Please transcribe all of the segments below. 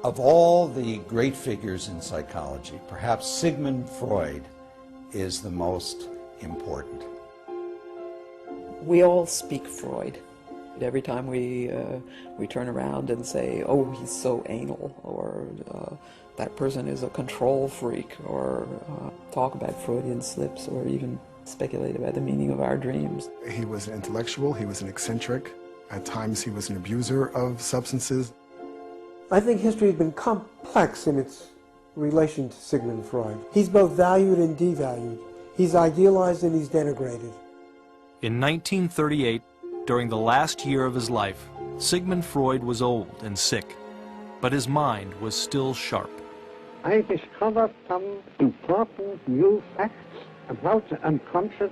Of all the great figures in psychology, perhaps Sigmund Freud is the most important. We all speak Freud. Every time we turn around and say, oh, he's so anal, or that person is a control freak, or talk about Freudian slips, or even speculate about the meaning of our dreams. He was an intellectual, he was an eccentric. At times he was an abuser of substances. I think history has been complex in its relation to Sigmund Freud. He's both valued and devalued. He's idealized and he's denigrated. In 1938, during the last year of his life, Sigmund Freud was old and sick, but his mind was still sharp. I discovered some important new facts about the unconscious.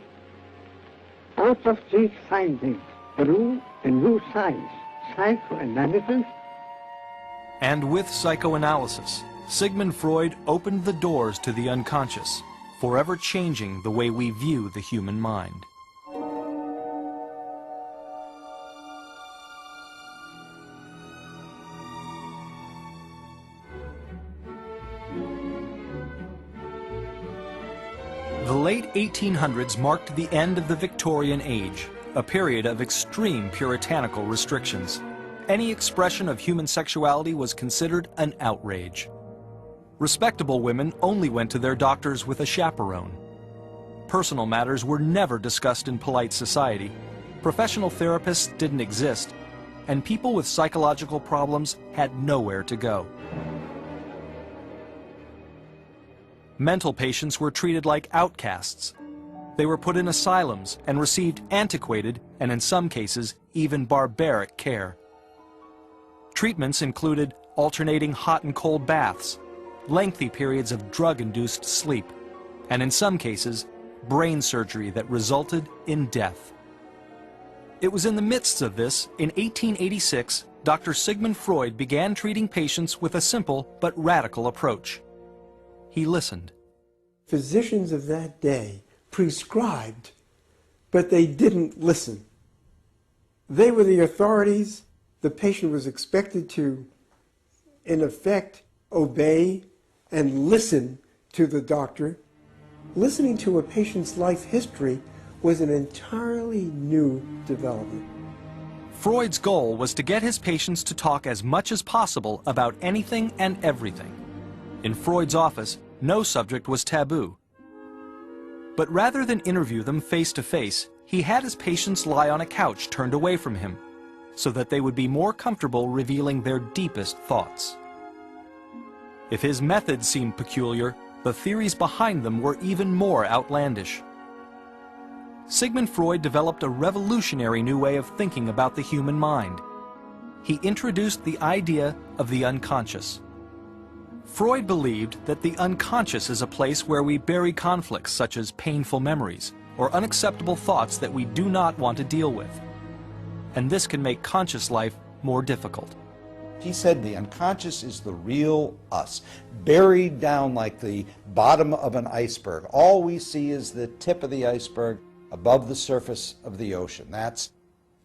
Out of these findings grew a new science, psychoanalysis. And with psychoanalysis, Sigmund Freud opened the doors to the unconscious, forever changing the way we view the human mind. The late 1800s marked the end of the Victorian Age, a period of extreme puritanical restrictions. Any expression of human sexuality was considered an outrage. Respectable women only went to their doctors with a chaperone. Personal matters were never discussed in polite society. Professional therapists didn't exist, and people with psychological problems had nowhere to go. Mental patients were treated like outcasts. They were put in asylums and received antiquated, and in some cases, even barbaric care. Treatments included alternating hot and cold baths, lengthy periods of drug-induced sleep, and in some cases, brain surgery that resulted in death. It was in the midst of this, in 1886, Dr. Sigmund Freud began treating patients with a simple but radical approach. He listened. Physicians of that day prescribed, but they didn't listen. They were the authorities. The patient was expected to, in effect, obey and listen to the doctor. Listening to a patient's life history was an entirely new development. Freud's goal was to get his patients to talk as much as possible about anything and everything. In Freud's office, no subject was taboo. But rather than interview them face to face, he had his patients lie on a couch turned away from him, so that they would be more comfortable revealing their deepest thoughts. If his methods seemed peculiar, the theories behind them were even more outlandish. Sigmund Freud developed a revolutionary new way of thinking about the human mind. He introduced the idea of the unconscious. Freud believed that the unconscious is a place where we bury conflicts such as painful memories or unacceptable thoughts that we do not want to deal with. And this can make conscious life more difficult. He said the unconscious is the real us, buried down like the bottom of an iceberg. All we see is the tip of the iceberg above the surface of the ocean. That's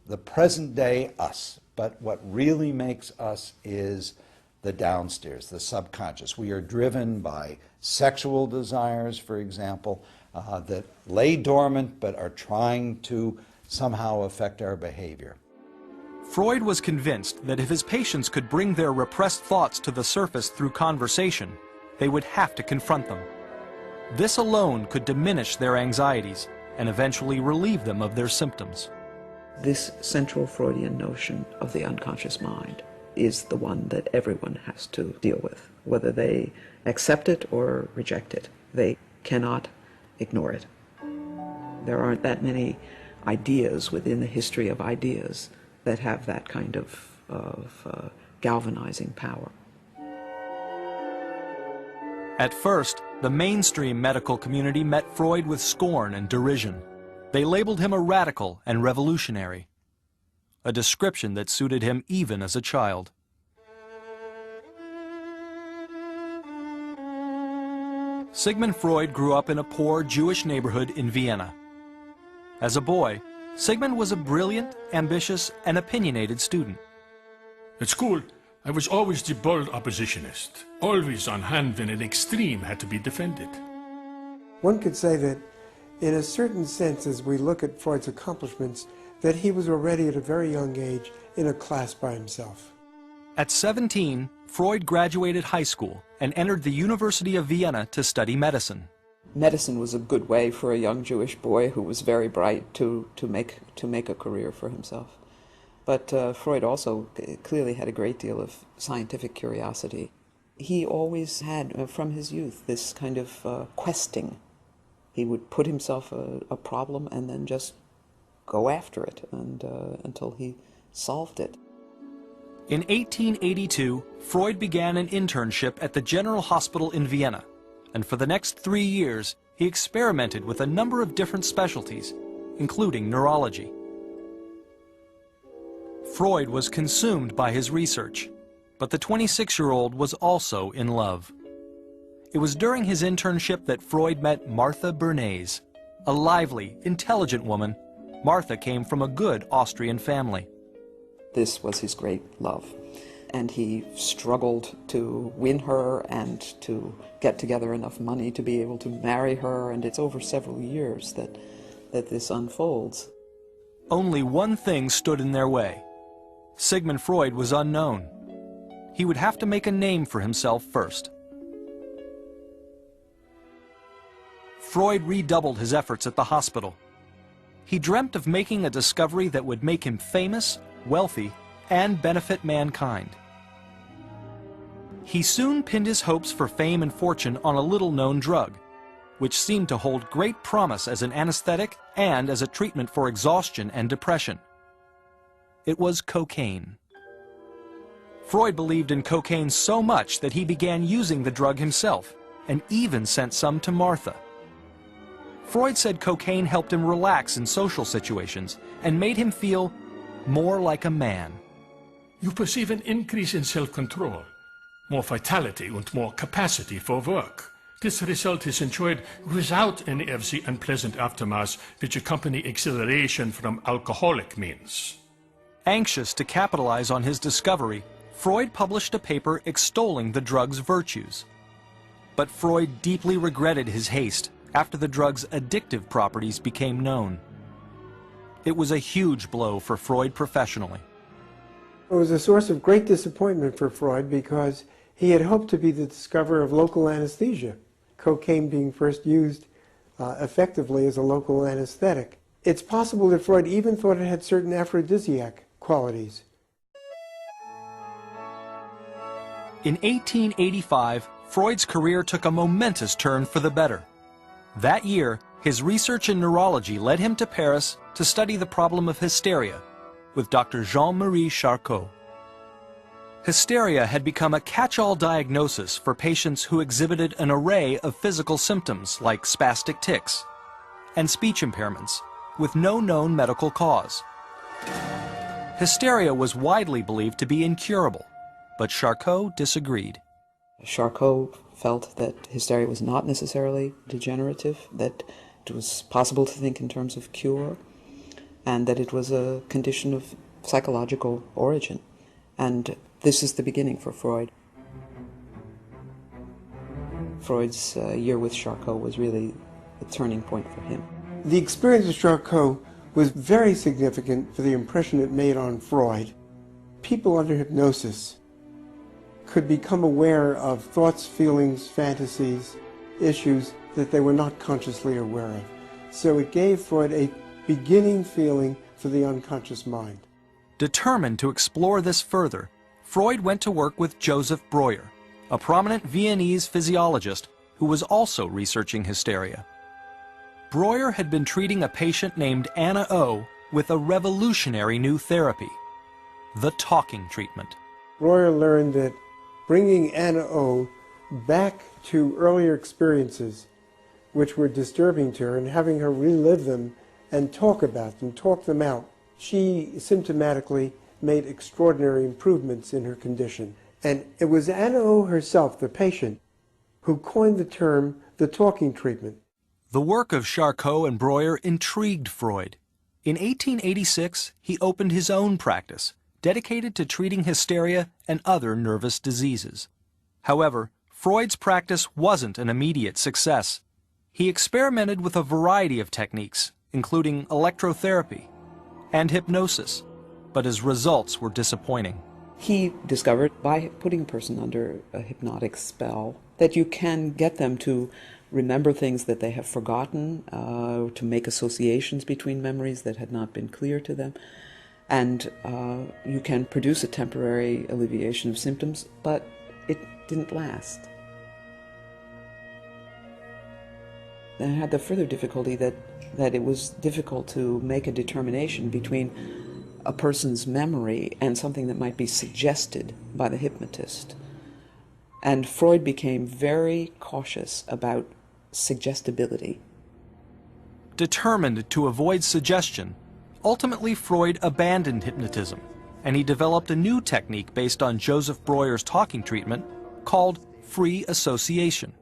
the present day us. But what really makes us is the downstairs, the subconscious. We are driven by sexual desires, for example, that lay dormant but are trying to somehow affect our behavior. Freud was convinced that if his patients could bring their repressed thoughts to the surface through conversation, they would have to confront them. This alone could diminish their anxieties and eventually relieve them of their symptoms. This central Freudian notion of the unconscious mind is the one that everyone has to deal with, whether they accept it or reject it. They cannot ignore it. There aren't that many ideas within the history of ideas that have that kind of galvanizing power. At first, the mainstream medical community met Freud with scorn and derision. They labeled him a radical and revolutionary, a description that suited him even as a child. Sigmund Freud grew up in a poor Jewish neighborhood in Vienna. As a boy, Sigmund was a brilliant, ambitious, and opinionated student. At school, I was always the bold oppositionist, always on hand when an extreme had to be defended. One could say that, in a certain sense, as we look at Freud's accomplishments, that he was already at a very young age in a class by himself. At 17, Freud graduated high school and entered the University of Vienna to study medicine. Medicine was a good way for a young Jewish boy who was very bright to make a career for himself. But Freud also clearly had a great deal of scientific curiosity. He always had, from his youth, this kind of questing. He would put himself a problem and then just go after it until he solved it. In 1882, Freud began an internship at the General Hospital in Vienna, and for the next 3 years, he experimented with a number of different specialties, including neurology. Freud was consumed by his research, but the 26-year-old was also in love. It was during his internship that Freud met Martha Bernays, a lively, intelligent woman. Martha came from a good Austrian family. This was his great love, and he struggled to win her and to get together enough money to be able to marry her, and it's over several years that this unfolds. Only one thing stood in their way. Sigmund Freud was unknown. He would have to make a name for himself first. Freud redoubled his efforts at the hospital. He dreamt of making a discovery that would make him famous, wealthy, and benefit mankind. He soon pinned his hopes for fame and fortune on a little-known drug, which seemed to hold great promise as an anesthetic and as a treatment for exhaustion and depression. It was cocaine. Freud believed in cocaine so much that he began using the drug himself, and even sent some to Martha. Freud said cocaine helped him relax in social situations and made him feel more like a man. You perceive an increase in self-control, more vitality and more capacity for work. This result is enjoyed without any of the unpleasant aftermaths which accompany exhilaration from alcoholic means. Anxious to capitalize on his discovery, Freud published a paper extolling the drug's virtues. But Freud deeply regretted his haste after the drug's addictive properties became known. It was a huge blow for Freud professionally. It was a source of great disappointment for Freud because he had hoped to be the discoverer of local anesthesia, cocaine being first used effectively as a local anesthetic. It's possible that Freud even thought it had certain aphrodisiac qualities. In 1885, Freud's career took a momentous turn for the better. That year, his research in neurology led him to Paris to study the problem of hysteria with Dr. Jean-Marie Charcot. Hysteria had become a catch-all diagnosis for patients who exhibited an array of physical symptoms like spastic tics and speech impairments with no known medical cause. Hysteria was widely believed to be incurable, but Charcot disagreed. Charcot felt that hysteria was not necessarily degenerative, that it was possible to think in terms of cure, and that it was a condition of psychological origin. And this is the beginning for Freud. Freud's year with Charcot was really a turning point for him. The experience with Charcot was very significant for the impression it made on Freud. People under hypnosis could become aware of thoughts, feelings, fantasies, issues that they were not consciously aware of. So it gave Freud a beginning feeling for the unconscious mind. Determined to explore this further, Freud went to work with Joseph Breuer, a prominent Viennese physiologist who was also researching hysteria. Breuer had been treating a patient named Anna O with a revolutionary new therapy, the talking treatment. Breuer learned that bringing Anna O back to earlier experiences which were disturbing to her and having her relive them and talk about them, talk them out, she symptomatically made extraordinary improvements in her condition. And it was Anna O herself, the patient, who coined the term the talking treatment. The work of Charcot and Breuer intrigued Freud. In 1886, he opened his own practice dedicated to treating hysteria and other nervous diseases. However, Freud's practice wasn't an immediate success. He experimented with a variety of techniques, including electrotherapy and hypnosis, but his results were disappointing. He discovered, by putting a person under a hypnotic spell, that you can get them to remember things that they have forgotten, to make associations between memories that had not been clear to them, and you can produce a temporary alleviation of symptoms, but it didn't last. And I had the further difficulty that it was difficult to make a determination between a person's memory and something that might be suggested by the hypnotist. And Freud became very cautious about suggestibility. Determined to avoid suggestion, ultimately Freud abandoned hypnotism, and he developed a new technique based on Joseph Breuer's talking treatment called free association.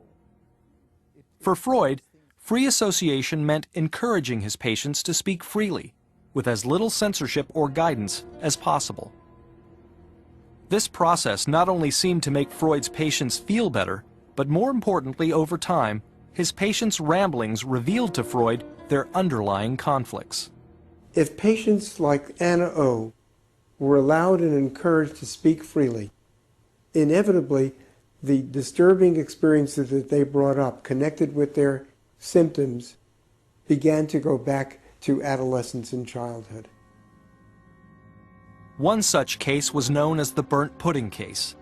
For Freud, free association meant encouraging his patients to speak freely, with as little censorship or guidance as possible. This process not only seemed to make Freud's patients feel better, but more importantly, over time, his patients' ramblings revealed to Freud their underlying conflicts. If patients like Anna O were allowed and encouraged to speak freely, inevitably the disturbing experiences that they brought up, connected with their symptoms, began to go back to adolescence and childhood. One such case was known as the burnt pudding case.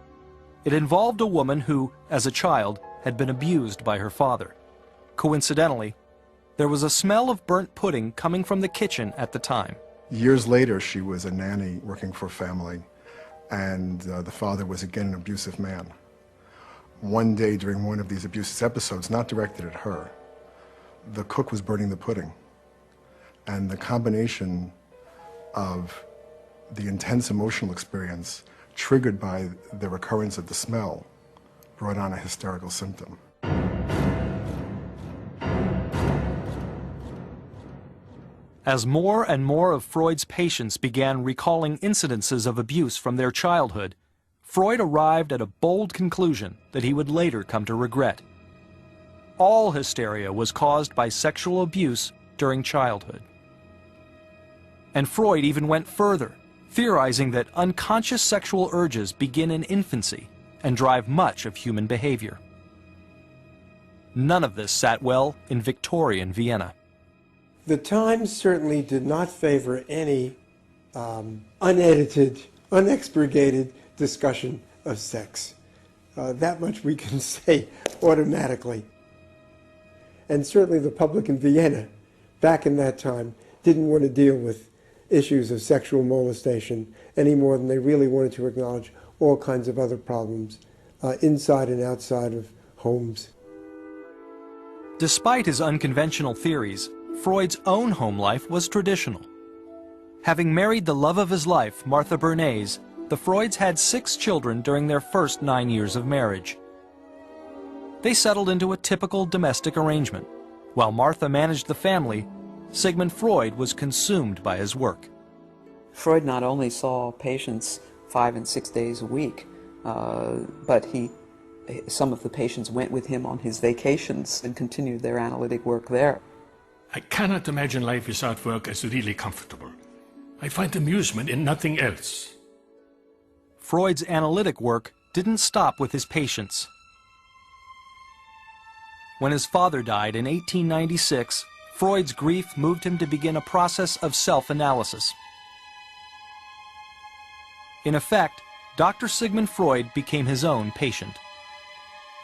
It involved a woman who, as a child, had been abused by her father. Coincidentally, there was a smell of burnt pudding coming from the kitchen at the time. Years later, she was a nanny working for a family, and the father was again an abusive man. One day during one of these abusive episodes, not directed at her, the cook was burning the pudding. And the combination of the intense emotional experience triggered by the recurrence of the smell brought on a hysterical symptom. As more and more of Freud's patients began recalling incidences of abuse from their childhood, Freud arrived at a bold conclusion that he would later come to regret. All hysteria was caused by sexual abuse during childhood. And Freud even went further, theorizing that unconscious sexual urges begin in infancy and drive much of human behavior. None of this sat well in Victorian Vienna. The Times certainly did not favor any unedited, unexpurgated discussion of sex. That much we can say automatically. And certainly the public in Vienna, back in that time, didn't want to deal with issues of sexual molestation any more than they really wanted to acknowledge all kinds of other problems inside and outside of homes. Despite his unconventional theories, Freud's own home life was traditional. Having married the love of his life, Martha Bernays, the Freuds had 6 children during their first 9 years of marriage. They settled into a typical domestic arrangement. While Martha managed the family, Sigmund Freud was consumed by his work. Freud not only saw patients 5 and 6 days a week, but some of the patients went with him on his vacations and continued their analytic work there. I cannot imagine life without work as really comfortable. I find amusement in nothing else. Freud's analytic work didn't stop with his patients. When his father died in 1896, Freud's grief moved him to begin a process of self-analysis. In effect, Dr. Sigmund Freud became his own patient.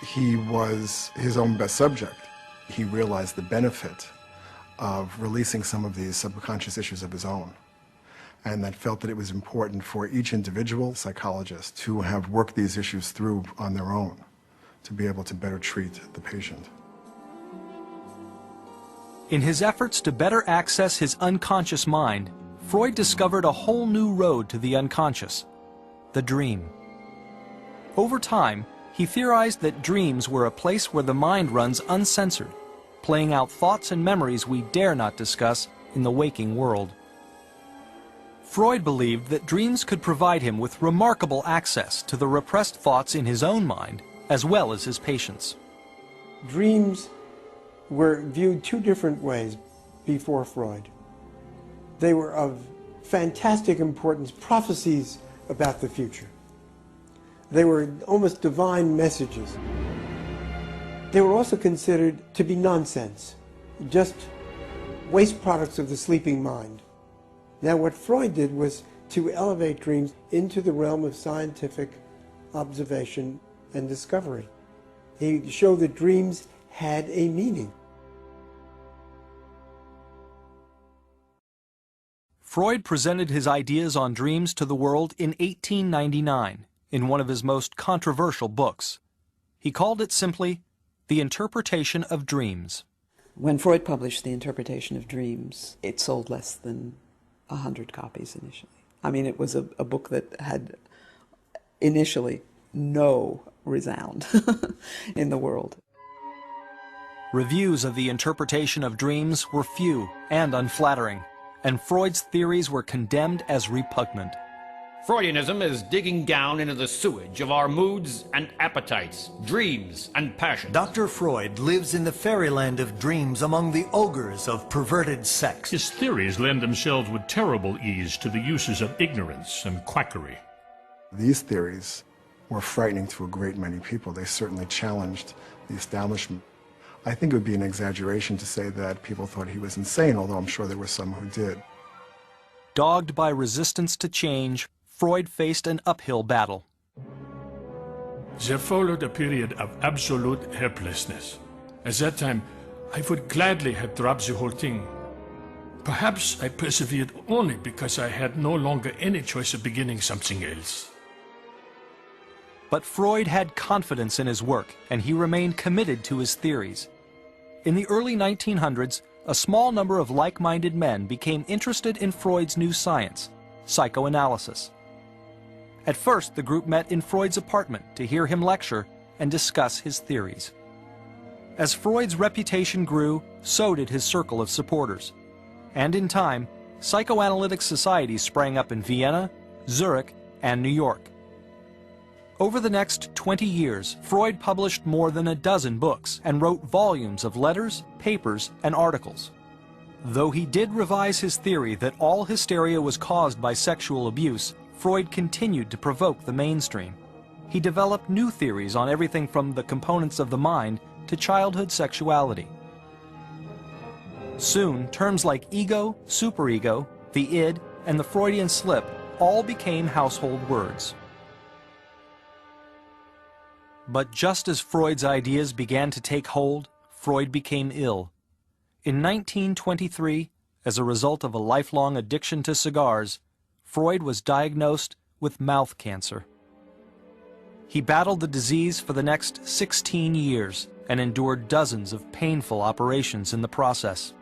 He was his own best subject. He realized the benefit of releasing some of these subconscious issues of his own, and that felt that it was important for each individual psychologist to have worked these issues through on their own to be able to better treat the patient. In his efforts to better access his unconscious mind, Freud discovered a whole new road to the unconscious, the dream. Over time, he theorized that dreams were a place where the mind runs uncensored, playing out thoughts and memories we dare not discuss in the waking world. Freud believed that dreams could provide him with remarkable access to the repressed thoughts in his own mind, as well as his patients. Dreams were viewed two different ways before Freud. They were of fantastic importance, prophecies about the future. They were almost divine messages. They were also considered to be nonsense, just waste products of the sleeping mind. Now, what Freud did was to elevate dreams into the realm of scientific observation and discovery. He showed that dreams had a meaning. Freud presented his ideas on dreams to the world in 1899 in one of his most controversial books. He called it simply The Interpretation of Dreams. When Freud published The Interpretation of Dreams, it sold less than 100 copies initially. I mean, it was a book that had initially no resound in the world. Reviews of The Interpretation of Dreams were few and unflattering, and Freud's theories were condemned as repugnant. Freudianism is digging down into the sewage of our moods and appetites, dreams and passions. Dr. Freud lives in the fairyland of dreams among the ogres of perverted sex. His theories lend themselves with terrible ease to the uses of ignorance and quackery. These theories were frightening to a great many people. They certainly challenged the establishment. I think it would be an exaggeration to say that people thought he was insane, although I'm sure there were some who did. Dogged by resistance to change, Freud faced an uphill battle. There followed a period of absolute helplessness. At that time, I would gladly have dropped the whole thing. Perhaps I persevered only because I had no longer any choice of beginning something else. But Freud had confidence in his work, and he remained committed to his theories. In the early 1900s, a small number of like-minded men became interested in Freud's new science, psychoanalysis. At first, the group met in Freud's apartment to hear him lecture and discuss his theories. As Freud's reputation grew, so did his circle of supporters. And in time, psychoanalytic societies sprang up in Vienna, Zurich, and New York. Over the next 20 years, Freud published more than a dozen books and wrote volumes of letters, papers, and articles. Though he did revise his theory that all hysteria was caused by sexual abuse, Freud continued to provoke the mainstream. He developed new theories on everything from the components of the mind to childhood sexuality. Soon, terms like ego, superego, the id, and the Freudian slip all became household words. But just as Freud's ideas began to take hold, Freud became ill. In 1923, as a result of a lifelong addiction to cigars, Freud was diagnosed with mouth cancer. He battled the disease for the next 16 years and endured dozens of painful operations in the process.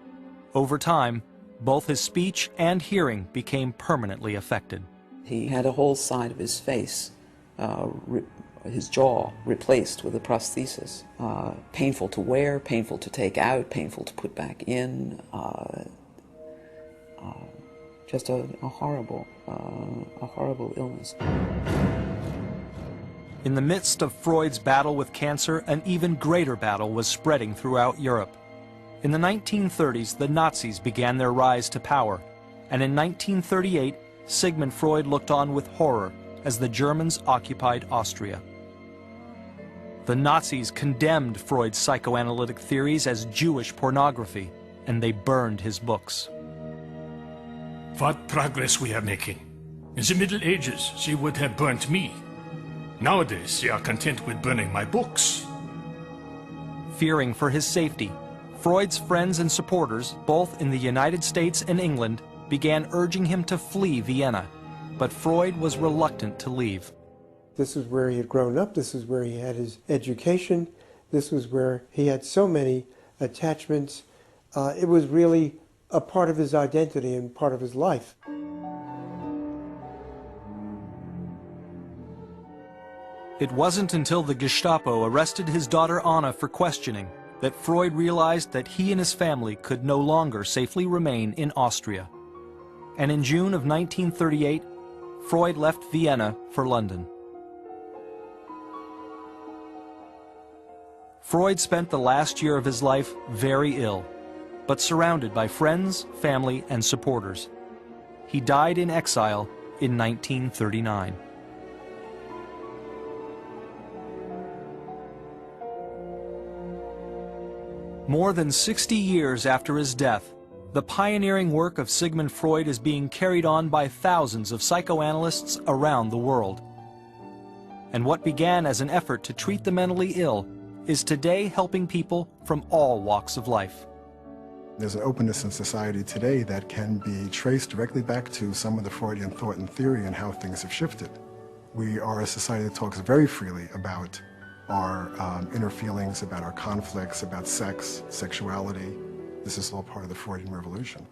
Over time, both his speech and hearing became permanently affected. He had a whole side of his face, his jaw, replaced with a prosthesis. Painful to wear, painful to take out, painful to put back in. Just a horrible illness. In the midst of Freud's battle with cancer, an even greater battle was spreading throughout Europe. In the 1930s, the Nazis began their rise to power, and in 1938, Sigmund Freud looked on with horror as the Germans occupied Austria. The Nazis condemned Freud's psychoanalytic theories as Jewish pornography, and they burned his books. What progress we are making. In the Middle Ages, they would have burnt me. Nowadays, they are content with burning my books. Fearing for his safety, Freud's friends and supporters, both in the United States and England, began urging him to flee Vienna, but Freud was reluctant to leave. This was where he had grown up, this was where he had his education, this was where he had so many attachments. It was really a part of his identity and part of his life. It wasn't until the Gestapo arrested his daughter Anna for questioning that Freud realized that he and his family could no longer safely remain in Austria. and in June of 1938, Freud left Vienna for London. Freud spent the last year of his life very ill, but surrounded by friends, family, and supporters. He died in exile in 1939. More than 60 years after his death, the pioneering work of Sigmund Freud is being carried on by thousands of psychoanalysts around the world. And what began as an effort to treat the mentally ill is today helping people from all walks of life. There's an openness in society today that can be traced directly back to some of the Freudian thought and theory and how things have shifted. We are a society that talks very freely about our inner feelings, about our conflicts, about sex, sexuality. This is all part of the Freudian revolution.